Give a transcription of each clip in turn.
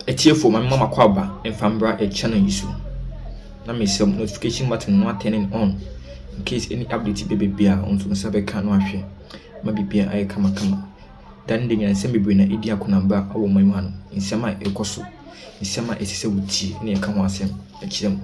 etie for my mama kwaba and fambra a channel issue. Now me some notification button not turning on in case any update baby beer on to Sabe can wash. Maybe beer I come. Then the semi brain idia kunamba or my man in summer a coso. In summer is a wuchi near Kamwasem, a chim.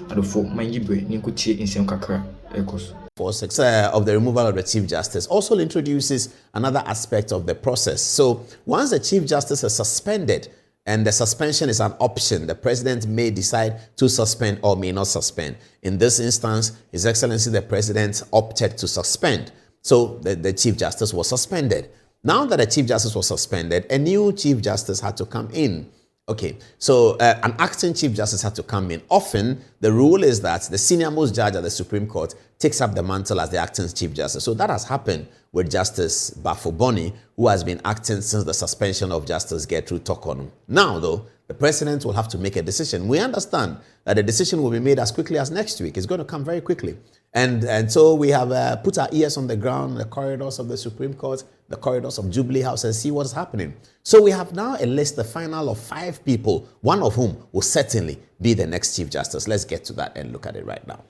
I do for my libre Nikuchi in some kakra ecos. Process of the removal of the Chief Justice also introduces another aspect of the process. So once the Chief Justice is suspended, and the suspension is an option, the president may decide to suspend or may not suspend. In this instance, His Excellency the President opted to suspend. So the Chief Justice was suspended. Now that the Chief Justice was suspended, a new Chief Justice had to come in. Okay, so an acting Chief Justice had to come in. Often, the rule is that the senior most judge at the Supreme Court takes up the mantle as the acting Chief Justice. So that has happened with Justice Bafubi, who has been acting since the suspension of Justice Gertrude Tokonu. Now, though, the president will have to make a decision. We understand that the decision will be made as quickly as next week. It's going to come very quickly. And so we have put our ears on the ground, the corridors of the Supreme Court, the corridors of Jubilee House, and see what's happening. So we have now a list, the final of 5 people, one of whom will certainly be the next Chief Justice. Let's get to that and look at it right now.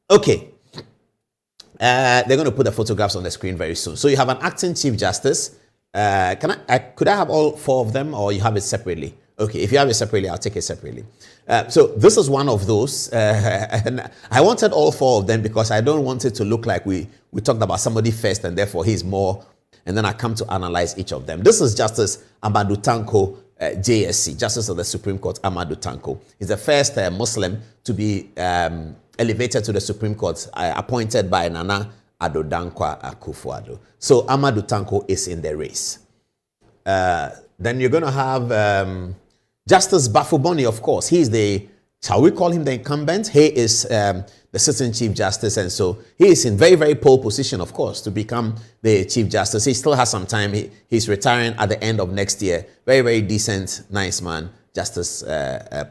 Okay. They're going to put the photographs on the screen very soon. So you have an acting Chief Justice. Could I have all 4 of them, or you have it separately? Okay, if you have it separately, I'll take it separately. So this is one of those. And I wanted all 4 of them because I don't want it to look like we talked about somebody first and therefore he's more. And then I come to analyze each of them. This is Justice Amadu Tanko, JSC, Justice of the Supreme Court, Amadu Tanko. He's the first Muslim to be elevated to the Supreme Court, appointed by Nana Addo Dankwa Akufo-Addo. So Amadu Tanko is in the race. Then you're going to have Justice Bafubi, of course. He's shall we call him the incumbent? He is the sitting Chief Justice, and so he is in very, very pole position, of course, to become the Chief Justice. He still has some time. He's retiring at the end of next year. Very, very decent, nice man, Justice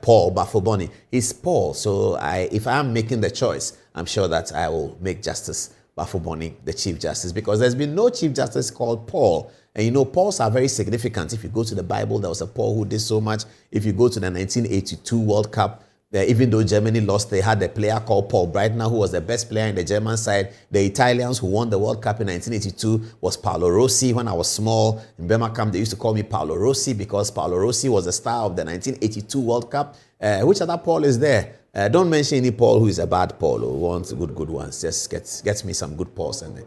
Paul Bafubi. He's Paul, so if I'm making the choice, I'm sure that I will make Justice Bafubi the Chief Justice, because there's been no Chief Justice called Paul. And you know, Pauls are very significant. If you go to the Bible, there was a Paul who did so much. If you go to the 1982 World Cup, even though Germany lost, they had a player called Paul Breitner, who was the best player in the German side. The Italians who won the World Cup in 1982 was Paolo Rossi. When I was small in Birmingham, they used to call me Paolo Rossi because Paolo Rossi was the star of the 1982 World Cup. Which other Paul is there? Don't mention any Paul who is a bad Paul or wants good ones. Just gets me some good Pauls in there.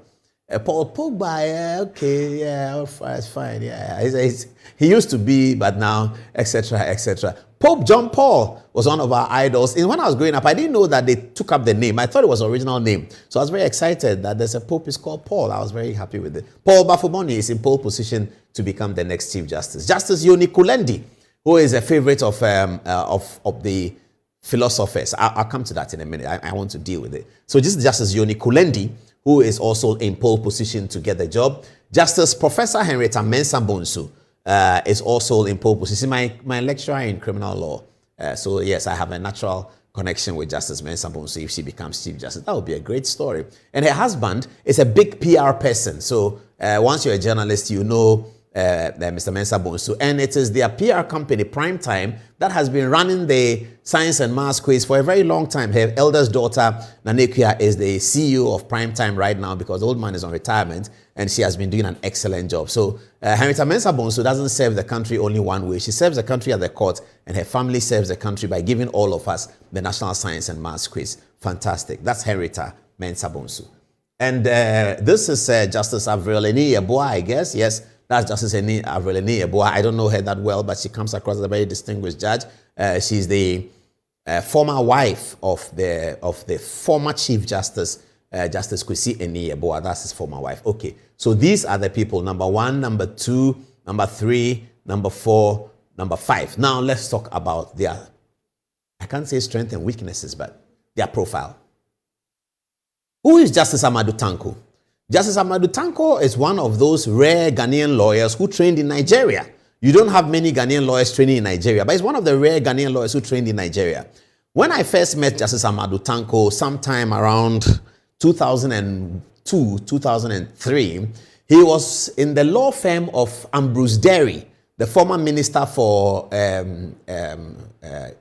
Paul Pogba, okay, yeah, it's fine, yeah. He used to be, but now, etc., etc. Pope John Paul was one of our idols. And when I was growing up, I didn't know that they took up the name. I thought it was original name. So I was very excited that there's a Pope is called Paul. I was very happy with it. Paul Bafubi is in pole position to become the next Chief Justice. Justice Yoni Kulendi, who is a favorite of the philosophers. I'll come to that in a minute. I want to deal with it. So this is Justice Yoni Kulendi, who is also in pole position to get the job. Justice Professor Henrietta Mensabonu is also in pole position. My lecturer in criminal law. So yes, I have a natural connection with Justice Mensabonu if she becomes Chief Justice. That would be a great story. And her husband is a big PR person. So once you're a journalist, you know Mr. Mensabonu. And it is their PR company, Primetime, that has been running the Science and Maths quiz for a very long time. Her eldest daughter, Nanekuya, is the CEO of Primetime right now because the old man is on retirement, and she has been doing an excellent job. So Henrietta Mensabonu doesn't serve the country only one way. She serves the country at the court, and her family serves the country by giving all of us the National Science and Maths quiz. Fantastic. That's Henrietta Mensabonu. And this is Justice Ayᴈhu Yeboah, I guess. Yes. That's Justice Ayᴈhu Yeboah. I don't know her that well, but she comes across as a very distinguished judge. She's the former wife of the former Chief Justice, Justice Kwesi Yeboah. That's his former wife. Okay, so these are the people: number 1, number 2, number 3, number 4, number 5. Now let's talk about their, I can't say strengths and weaknesses, but their profile. Who is Justice Amadu Tanko? Justice Amadu Tanko is one of those rare Ghanaian lawyers who trained in Nigeria. You don't have many Ghanaian lawyers training in Nigeria, but he's one of the rare Ghanaian lawyers who trained in Nigeria. When I first met Justice Amadu Tanko sometime around 2002, 2003, he was in the law firm of Ambrose Derry. the former minister for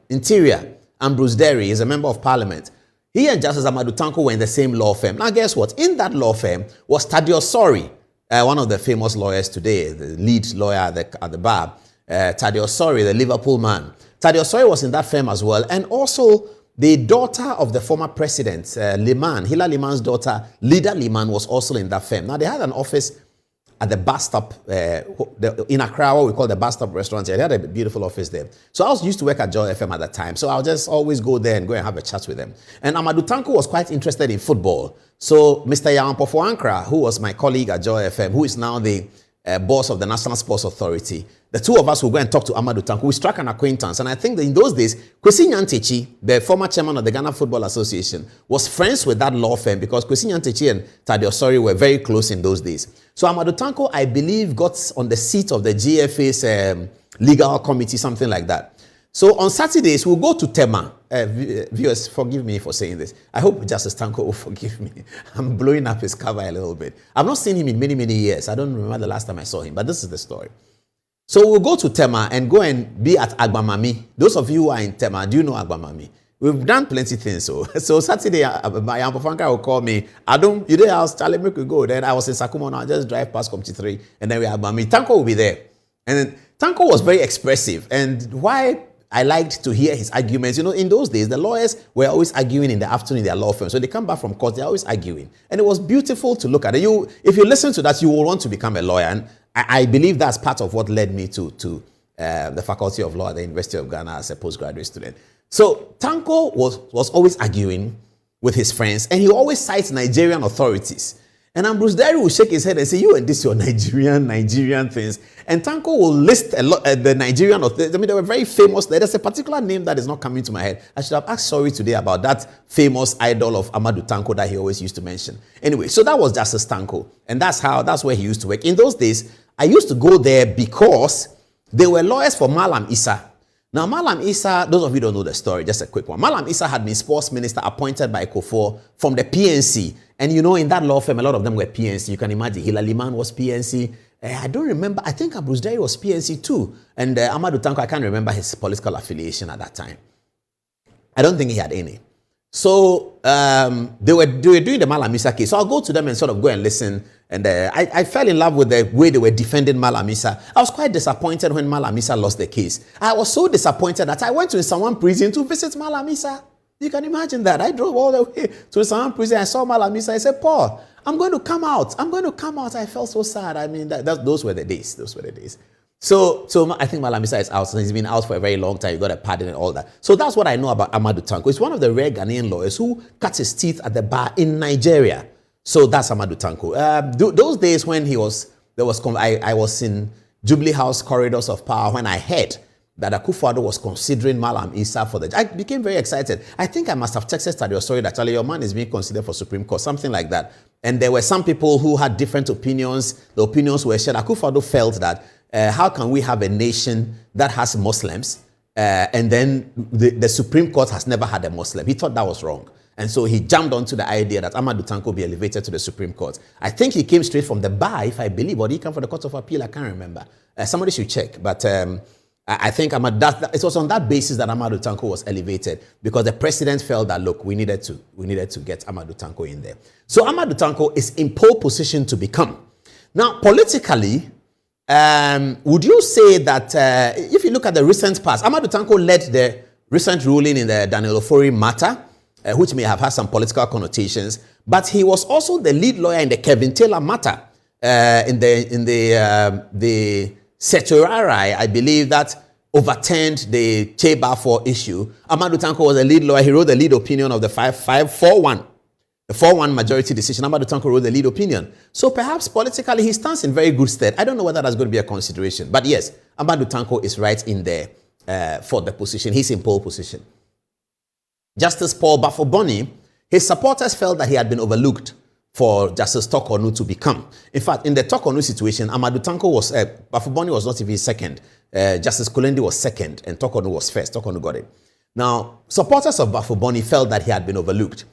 Interior, Ambrose Derry, is a member of parliament. He and Justice Amadu Tanko were in the same law firm. Now, guess what? In that law firm was Thaddeus Sori, one of the famous lawyers today, the lead lawyer at the bar. Thaddeus Sori, the Liverpool man. Thaddeus Sori was in that firm as well. And also, the daughter of the former president, Liman, Hila Liman's daughter, Lida Liman, was also in that firm. Now, they had an office at the bus stop in Accra, what we call the bus stop restaurant. They had a beautiful office there. So I used to work at Joy FM at that time. So I'll just always go there and go and have a chat with them. And Amadu Tanko was quite interested in football. So Mr. Ayᴈhu Ankra, who was my colleague at Joy FM, who is now the boss of the National Sports Authority, the two of us will go and talk to Amadu Tanko. We struck an acquaintance. And I think that in those days, Kwesi Nyantechi, the former chairman of the Ghana Football Association, was friends with that law firm because Kwesi Nyantechi and Thaddeus Sori were very close in those days. So Amadu Tanko, I believe, got on the seat of the GFA's legal committee, something like that. So on Saturdays, we'll go to Tema. Viewers, forgive me for saying this. I hope Justice Tanko will forgive me. I'm blowing up his cover a little bit. I've not seen him in many, many years. I don't remember the last time I saw him, but this is the story. So we'll go to Tema and go and be at Agbamami. Those of you who are in Tema, do you know Agbamami? We've done plenty of things. So Saturday, my Ampofanka will call me, Adom, you there? I was telling me we go. Then I was in Sakumo, and I'll just drive past Committee 3, and then we have Agbamami. Tanko will be there. And then Tanko was very expressive. And why I liked to hear his arguments. You know, in those days, the lawyers were always arguing in the afternoon in their law firm. So they come back from court, they're always arguing. And it was beautiful to look at. If you listen to that, you will want to become a lawyer. And I believe that's part of what led me to the Faculty of Law at the University of Ghana as a postgraduate student. So Tanko was always arguing with his friends, and he always cites Nigerian authorities. And Ambrose Derry will shake his head and say, you and this, your Nigerian things. And Tanko will list a lot the Nigerian authorities. I mean, they were very famous. There's a particular name that is not coming to my head. I should have asked Sori today about that famous idol of Amadu Tanko that he always used to mention. Anyway, so that was Justice Tanko. And that's where he used to work. In those days, I used to go there because they were lawyers for Malam Issa. Now, Malam Issa, those of you who don't know the story, just a quick one. Malam Issa had been sports minister appointed by Kufuor from the PNC. And you know, in that law firm, a lot of them were PNC. You can imagine Hila Liman was PNC. I don't remember. I think Ambrose Derry was PNC too. And Amadu Tanko, I can't remember his political affiliation at that time. I don't think he had any. So they were doing the Malam Issa case. So I'll go to them and sort of go and listen. And I fell in love with the way they were defending Malam Issa. I was quite disappointed when Malam Issa lost the case. I was so disappointed that I went to someone prison to visit Malam Issa. You can imagine that. I drove all the way to someone prison. I saw Malam Issa. I said, Paul, I'm going to come out. I'm going to come out. I felt so sad. I mean, those were the days. Those were the days. So I think Malam Issa is out. So he's been out for a very long time. He got a pardon and all that. So that's what I know about Amadu Tanko. He's one of the rare Ghanaian lawyers who cuts his teeth at the bar in Nigeria. So that's Amadu Tanko. Those days when I was in Jubilee House corridors of power when I heard that Akufo-Addo was considering Malam Issa for I became very excited. I think I must have texted Thaddeus Sori that your man is being considered for Supreme Court, something like that. And there were some people who had different opinions. The opinions were shared. Akufo-Addo felt that how can we have a nation that has Muslims and then the Supreme Court has never had a Muslim? He thought that was wrong. And so he jumped onto the idea that Amadu Tanko be elevated to the Supreme Court. I think he came straight from the bar, if I believe, or did he come from the Court of Appeal? I can't remember. Somebody should check. But I think it was on that basis that Amadu Tanko was elevated, because the president felt that, look, we needed to get Amadu Tanko in there. So Amadu Tanko is in pole position to become. Now, politically, would you say that if you look at the recent past, Amadu Tanko led the recent ruling in the Daniel Ofori matter, which may have had some political connotations, but he was also the lead lawyer in the Kevin Taylor matter in the certiorari, I believe, that overturned the Cheba 4 issue. Amadu Tanko was a lead lawyer. He wrote the lead opinion of the 5-4-1. The 4-1 majority decision. Amadu Tanko wrote the lead opinion. So perhaps politically he stands in very good stead. I don't know whether that's going to be a consideration. But yes, Amadu Tanko is right in there for the position. He's in pole position. Justice Paul Bafubi, his supporters felt that he had been overlooked for Justice Tokonu to become. In fact, in the Tokonu situation, Amadu Tanko was, Bafubi was not even second. Justice Kulendi was second and Tokonu was first. Tokonu got it. Now, supporters of Bafubi felt that he had been overlooked.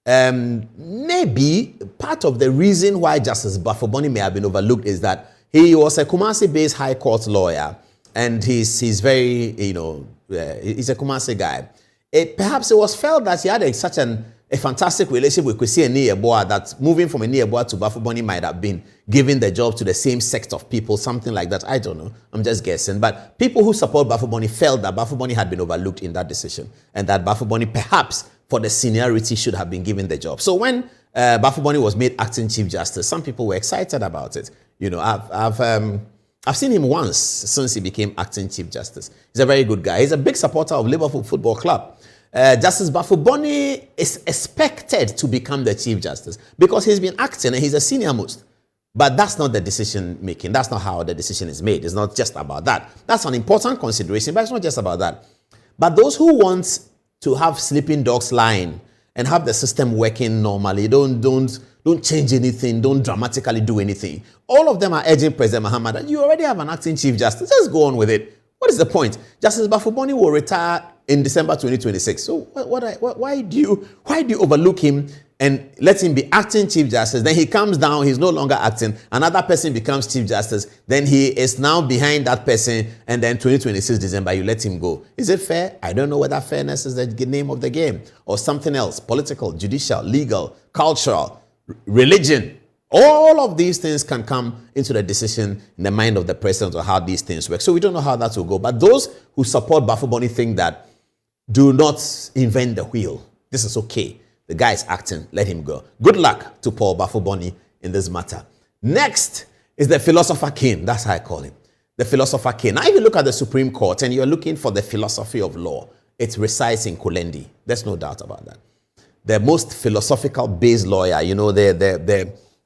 Maybe part of the reason why Justice Bafubi may have been overlooked is that he was a Kumasi-based High Court lawyer and he's very, he's a Kumasi guy. Perhaps it was felt that he had such a fantastic relationship with Kwesi Eni-Yeboah that moving from Eni-Yeboah to Bafubi might have been giving the job to the same sect of people, something like that. I don't know. I'm just guessing. But people who support Bafubi felt that Bafubi had been overlooked in that decision and that Bafubi perhaps for the seniority should have been given the job. So when Bafubi was made acting Chief Justice, some people were excited about it. I've seen him once since he became acting Chief Justice. He's a very good guy. He's a big supporter of Liverpool Football Club. Justice Bafubi is expected to become the Chief Justice because he's been acting and he's a senior most. But that's not the decision making. That's not how the decision is made. It's not just about that. That's an important consideration, but it's not just about that. But those who want to have sleeping dogs lying and have the system working normally, don't change anything, don't dramatically do anything. All of them are urging President Mahama that you already have an acting Chief Justice. Just go on with it. What is the point? Justice Bafubi will retire in December 2026. So why do you overlook him and let him be acting Chief Justice? Then he comes down, he's no longer acting. Another person becomes Chief Justice. Then he is now behind that person. And then 2026 December, you let him go. Is it fair? I don't know whether fairness is the name of the game or something else. Political, judicial, legal, cultural, religion. All of these things can come into the decision in the mind of the president or how these things work. So we don't know how that will go. But those who support Bafubi think that do not invent the wheel. This is okay. The guy is acting. Let him go. Good luck to Paul Bafubi in this matter. Next is the philosopher king. That's how I call him. The philosopher king. Now, if you look at the Supreme Court and you're looking for the philosophy of law, it resides in Kulendi. There's no doubt about that. The most philosophical based lawyer,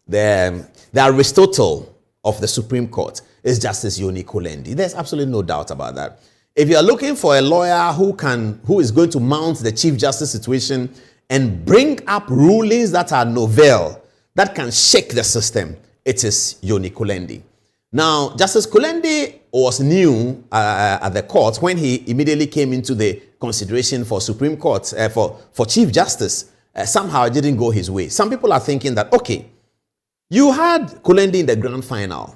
the Aristotle of the Supreme Court is Justice Yoni Kulendi. There's absolutely no doubt about that. If you're looking for a lawyer who is going to mount the Chief Justice situation and bring up rulings that are novel, that can shake the system, it is Yoni Kulendi. Now, Justice Kulendi was new at the court when he immediately came into the consideration for Supreme Court, for Chief Justice. Somehow it didn't go his way. Some people are thinking that, okay, you had Kulendi in the grand final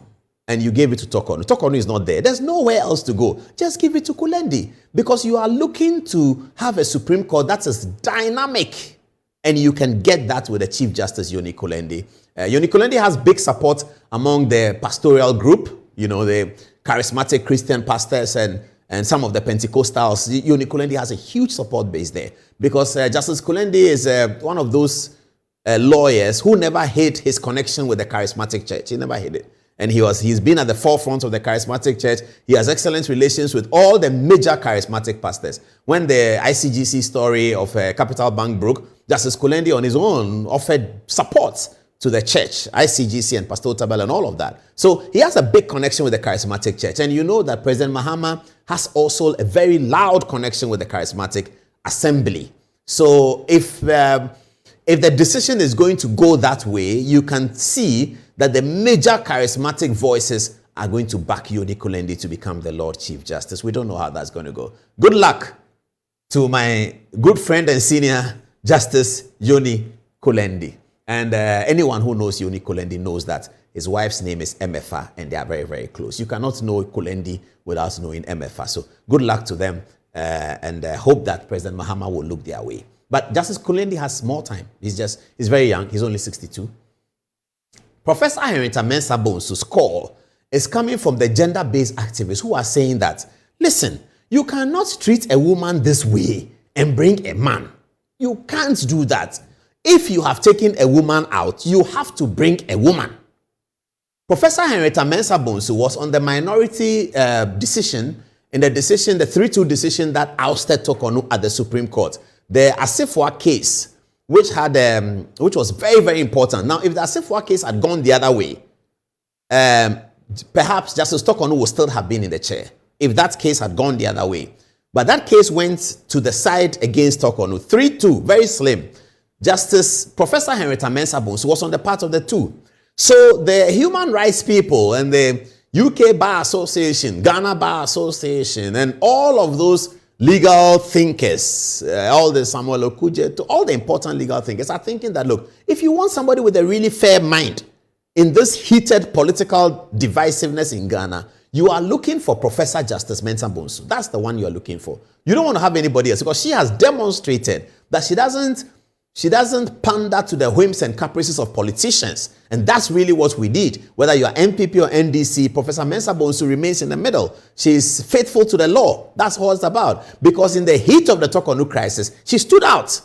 and you gave it to Tokonu. Tokonu is not there. There's nowhere else to go. Just give it to Kulendi because you are looking to have a Supreme Court that is dynamic and you can get that with the Chief Justice Yoni Kulendi. Yoni Kulendi has big support among the pastoral group, the charismatic Christian pastors and some of the Pentecostals. Yoni Kulendi has a huge support base there because Justice Kulendi is one of those lawyers who never hid his connection with the charismatic church. He never hid it. And he's been at the forefront of the charismatic church. He has excellent relations with all the major charismatic pastors. When the ICGC story of Capital Bank broke, Justice Kulendi on his own offered support to the church, ICGC and Pastor Otabel and all of that. So he has a big connection with the charismatic church. And you know that President Mahama has also a very loud connection with the charismatic assembly. So if the decision is going to go that way, you can see that the major charismatic voices are going to back Yoni Kulendi to become the Lord Chief Justice. We don't know how that's going to go. Good luck to my good friend and senior Justice Yoni Kulendi. And anyone who knows Yoni Kulendi knows that his wife's name is Emefa and they are very, very close. You cannot know Kulendi without knowing Emefa. So good luck to them and hope that President Mahama will look their way. But Justice Kulendi has more time. He's very young. He's only 62. Professor Ayᴈhu Mensabonu's call is coming from the gender-based activists who are saying that, listen, you cannot treat a woman this way and bring a man. You can't do that. If you have taken a woman out, you have to bring a woman. Professor Ayᴈhu Mensabonu was on the minority decision, in the 3-2 decision that ousted Tokonu at the Supreme Court. The Asifwa case, which was very, very important. Now, if the Asifwa case had gone the other way, perhaps Justice Tokonu would still have been in the chair if that case had gone the other way. But that case went to the side against Tokonu. 3-2, very slim. Justice Professor Ayᴈhu Mensabonu was on the part of the two. So the human rights people and the UK Bar Association, Ghana Bar Association, and all of those legal thinkers, all the Samuel Okudje, to all the important legal thinkers are thinking that, look, if you want somebody with a really fair mind in this heated political divisiveness in Ghana, You are looking for Professor Justice Mensabonu. That's the one you are looking for. You don't want to have anybody else because she has demonstrated that she doesn't pander to the whims and caprices of politicians. And that's really what we did. Whether you are MPP or NDC, Professor Mensabonu remains in the middle. She is faithful to the law. That's what it's about. Because in the heat of the Tokonu crisis, she stood out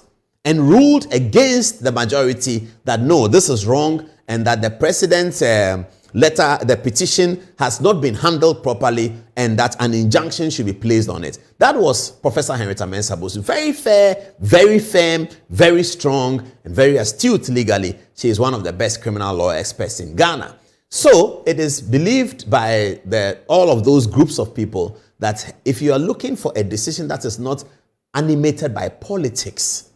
and ruled against the majority that no, this is wrong, and that the president's letter, the petition has not been handled properly, and that an injunction should be placed on it. That was Professor Henrietta Mensabonu. Very fair, very firm, very strong, and very astute legally. She is one of the best criminal law experts in Ghana. So it is believed by all of those groups of people that if you are looking for a decision that is not animated by politics,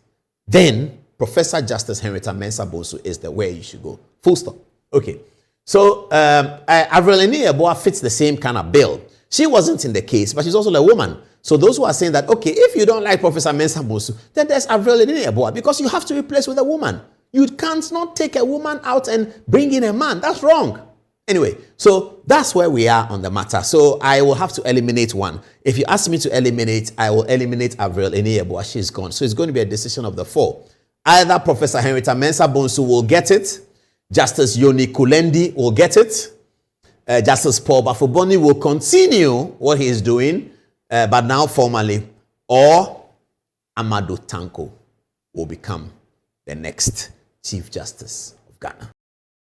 then Professor Justice Henrietta Mensabonu is the way you should go. Full stop. Okay. So Ayᴈhu fits the same kind of bill. She wasn't in the case, but she's also a woman. So those who are saying that, okay, if you don't like Professor Mensabonu, then there's Ayᴈhu because you have to replace with a woman. You can't not take a woman out and bring in a man. That's wrong. Anyway, so that's where we are on the matter. So I will have to eliminate one. If you ask me to eliminate, I will eliminate Ayᴈhu. She's gone. So it's going to be a decision of the 4. Either Professor Henrietta Mensabonu will get it, Justice Yoni Kulendi will get it, Justice Paul Bafubi will continue what he is doing, but now formally, or Amadu Tanko will become the next Chief Justice of Ghana.